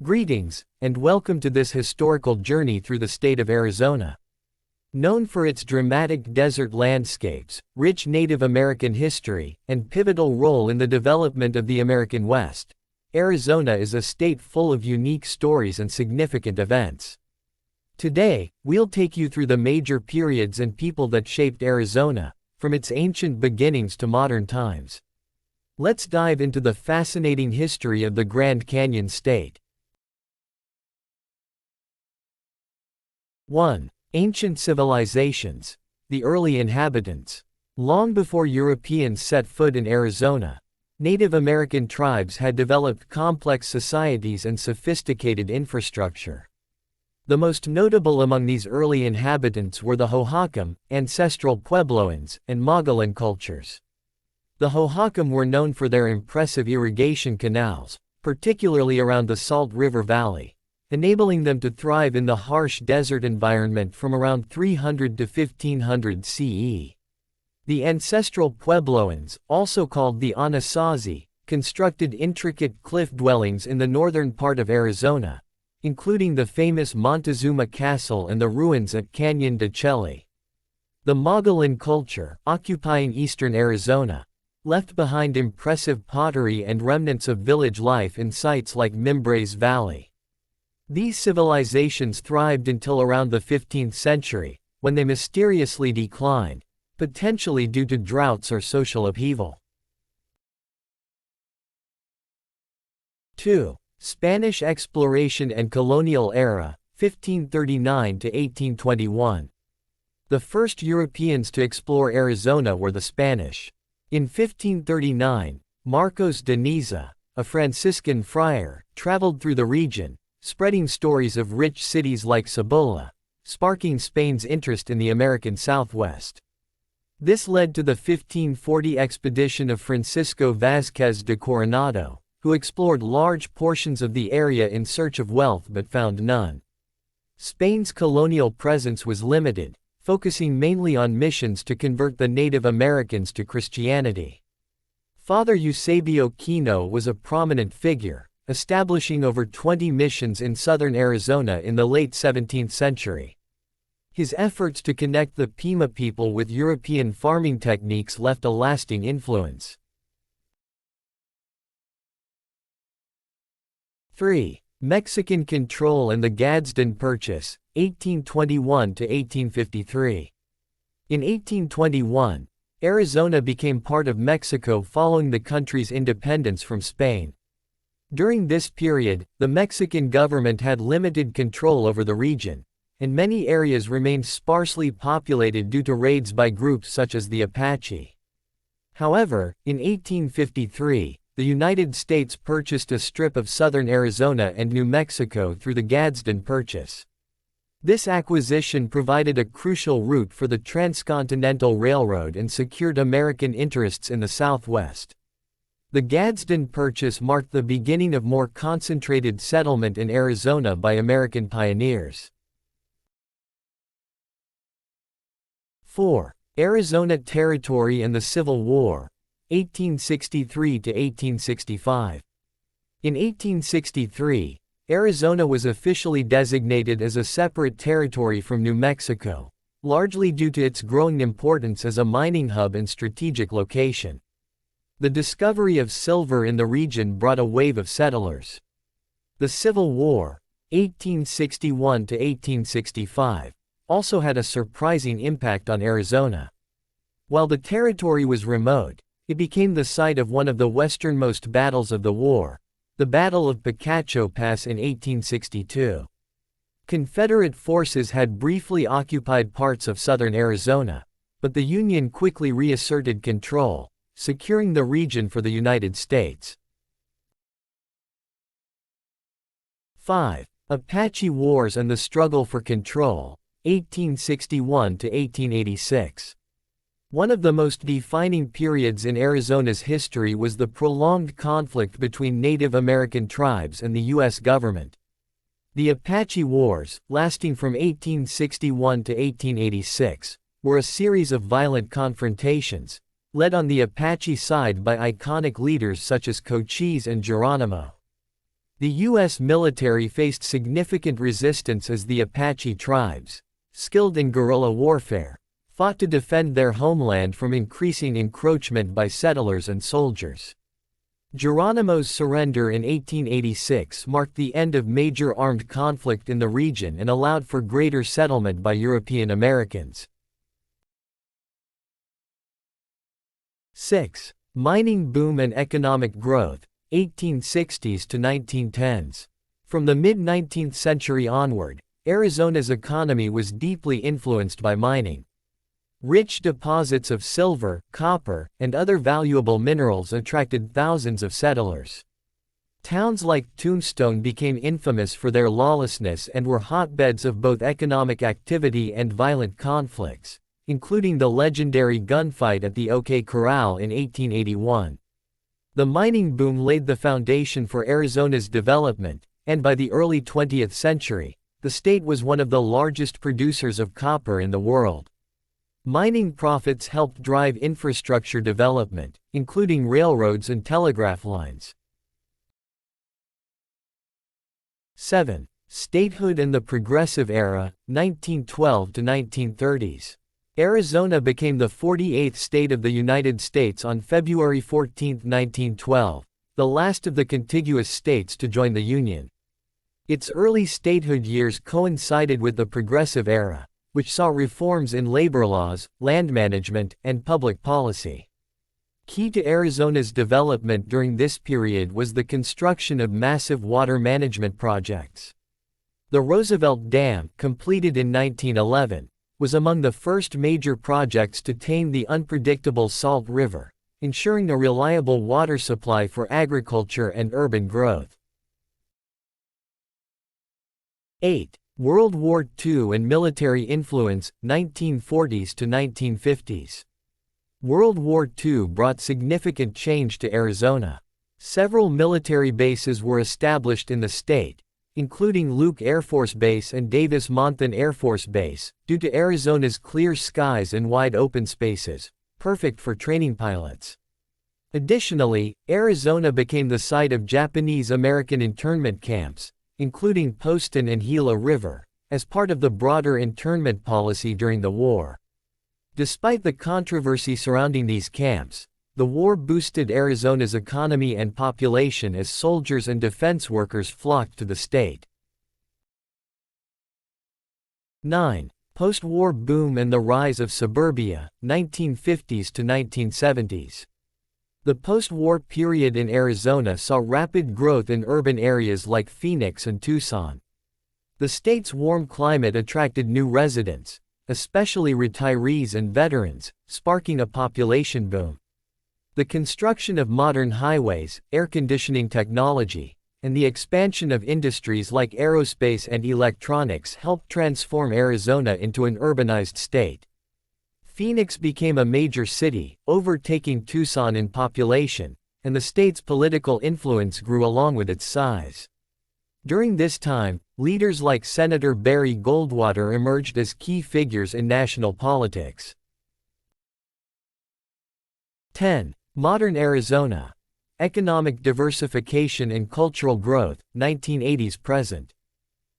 Greetings, and welcome to this historical journey through the state of Arizona. Known for its dramatic desert landscapes, rich Native American history, and pivotal role in the development of the American West, Arizona is a state full of unique stories and significant events. Today, we'll take you through the major periods and people that shaped Arizona, from its ancient beginnings to modern times. Let's dive into the fascinating history of the Grand Canyon State. 1. Ancient civilizations. The early inhabitants. Long before Europeans set foot in Arizona, Native American tribes had developed complex societies and sophisticated infrastructure. The most notable among these early inhabitants were the Hohokam, Ancestral Puebloans, and Mogollon cultures. The Hohokam were known for their impressive irrigation canals, particularly around the Salt River Valley, enabling them to thrive in the harsh desert environment from around 300 to 1500 CE. The Ancestral Puebloans, also called the Anasazi, constructed intricate cliff dwellings in the northern part of Arizona, including the famous Montezuma Castle and the ruins at Canyon de Chelly. The Mogollon culture, occupying eastern Arizona, left behind impressive pottery and remnants of village life in sites like Mimbres Valley. These civilizations thrived until around the 15th century, when they mysteriously declined, potentially due to droughts or social upheaval. 2. Spanish exploration and colonial era, 1539 to 1821. The first Europeans to explore Arizona were the Spanish. In 1539, Marcos de Niza, a Franciscan friar, traveled through the region, spreading stories of rich cities like Suburbia, sparking Spain's interest in the American Southwest. This led to the 1540 expedition of Francisco Vázquez de Coronado, who explored large portions of the area in search of wealth but found none. Spain's colonial presence was limited, focusing mainly on missions to convert the Native Americans to Christianity. Father Eusebio Kino was a prominent figure, establishing over 20 missions in southern Arizona in the late 17th century. His efforts to connect the Pima people with European farming techniques left a lasting influence. 3. Mexican control and the Gadsden Purchase, 1821 to 1853. In 1821, Arizona became part of Mexico following the country's independence from Spain. During this period, the Mexican government had limited control over the region, and many areas remained sparsely populated due to raids by groups such as the Apache. However, in 1853, the United States purchased a strip of southern Arizona and New Mexico through the Gadsden Purchase. This acquisition provided a crucial route for the Transcontinental Railroad and secured American interests in the Southwest. The Gadsden Purchase marked the beginning of more concentrated settlement in Arizona by American pioneers. 4. Arizona Territory and the Civil War, 1863 to 1865. In 1863, Arizona was officially designated as a separate territory from New Mexico, largely due to its growing importance as a mining hub and strategic location. The discovery of silver in the region brought a wave of settlers. The Civil War, 1861 to 1865, also had a surprising impact on Arizona. While the territory was remote, it became the site of one of the westernmost battles of the war, the Battle of Picacho Pass in 1862. Confederate forces had briefly occupied parts of southern Arizona, but the Union quickly reasserted control, securing the region for the United States. 5. Apache Wars and the Struggle for Control, 1861 to 1886. One of the most defining periods in Arizona's history was the prolonged conflict between Native American tribes and the U.S. government. The Apache Wars, lasting from 1861 to 1886, were a series of violent confrontations, led on the Apache side by iconic leaders such as Cochise and Geronimo. The U.S. military faced significant resistance as the Apache tribes, skilled in guerrilla warfare, fought to defend their homeland from increasing encroachment by settlers and soldiers. Geronimo's surrender in 1886 marked the end of major armed conflict in the region and allowed for greater settlement by European Americans. 6. Mining boom and economic growth, 1860s to 1910s. From the mid-19th century onward, Arizona's economy was deeply influenced by mining. Rich deposits of silver, copper, and other valuable minerals attracted thousands of settlers. Towns like Tombstone became infamous for their lawlessness and were hotbeds of both economic activity and violent conflicts, including the legendary gunfight at the OK Corral in 1881. The mining boom laid the foundation for Arizona's development, and by the early 20th century, the state was one of the largest producers of copper in the world. Mining profits helped drive infrastructure development, including railroads and telegraph lines. 7. Statehood and the Progressive Era, 1912 to 1930s. Arizona became the 48th state of the United States on February 14, 1912, the last of the contiguous states to join the Union. Its early statehood years coincided with the Progressive Era, which saw reforms in labor laws, land management, and public policy. Key to Arizona's development during this period was the construction of massive water management projects. The Roosevelt Dam, completed in 1911, was among the first major projects to tame the unpredictable Salt River, ensuring a reliable water supply for agriculture and urban growth. 8. World War II and military influence, 1940s to 1950s. World War II brought significant change to Arizona. Several military bases were established in the state, including Luke Air Force Base and Davis-Monthan Air Force Base, due to Arizona's clear skies and wide open spaces, perfect for training pilots. Additionally, Arizona became the site of Japanese-American internment camps, including Poston and Gila River, as part of the broader internment policy during the war. Despite the controversy surrounding these camps, the war boosted Arizona's economy and population as soldiers and defense workers flocked to the state. 9. Post-war boom and the rise of suburbia, 1950s to 1970s. The post-war period in Arizona saw rapid growth in urban areas like Phoenix and Tucson. The state's warm climate attracted new residents, especially retirees and veterans, sparking a population boom. The construction of modern highways, air conditioning technology, and the expansion of industries like aerospace and electronics helped transform Arizona into an urbanized state. Phoenix became a major city, overtaking Tucson in population, and the state's political influence grew along with its size. During this time, leaders like Senator Barry Goldwater emerged as key figures in national politics. 10. Modern Arizona. Economic diversification and cultural growth, 1980s-present.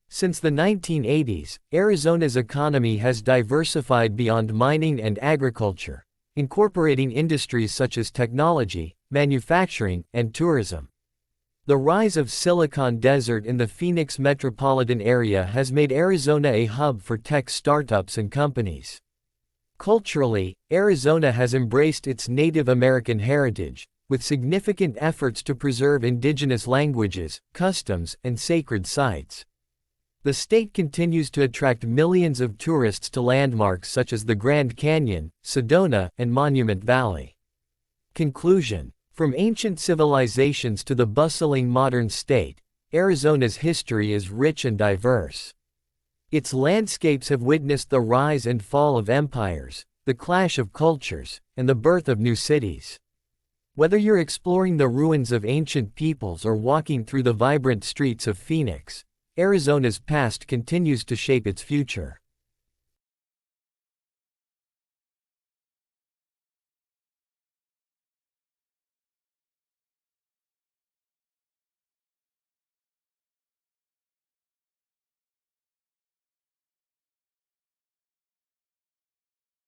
Since the 1980s, Arizona's economy has diversified beyond mining and agriculture, incorporating industries such as technology, manufacturing, and tourism. The rise of Silicon Desert in the Phoenix metropolitan area has made Arizona a hub for tech startups and companies. Culturally, Arizona has embraced its Native American heritage, with significant efforts to preserve indigenous languages, customs, and sacred sites. The state continues to attract millions of tourists to landmarks such as the Grand Canyon, Sedona, and Monument Valley. Conclusion: from ancient civilizations to the bustling modern state, Arizona's history is rich and diverse. Its landscapes have witnessed the rise and fall of empires, the clash of cultures, and the birth of new cities. Whether you're exploring the ruins of ancient peoples or walking through the vibrant streets of Phoenix, Arizona's past continues to shape its future.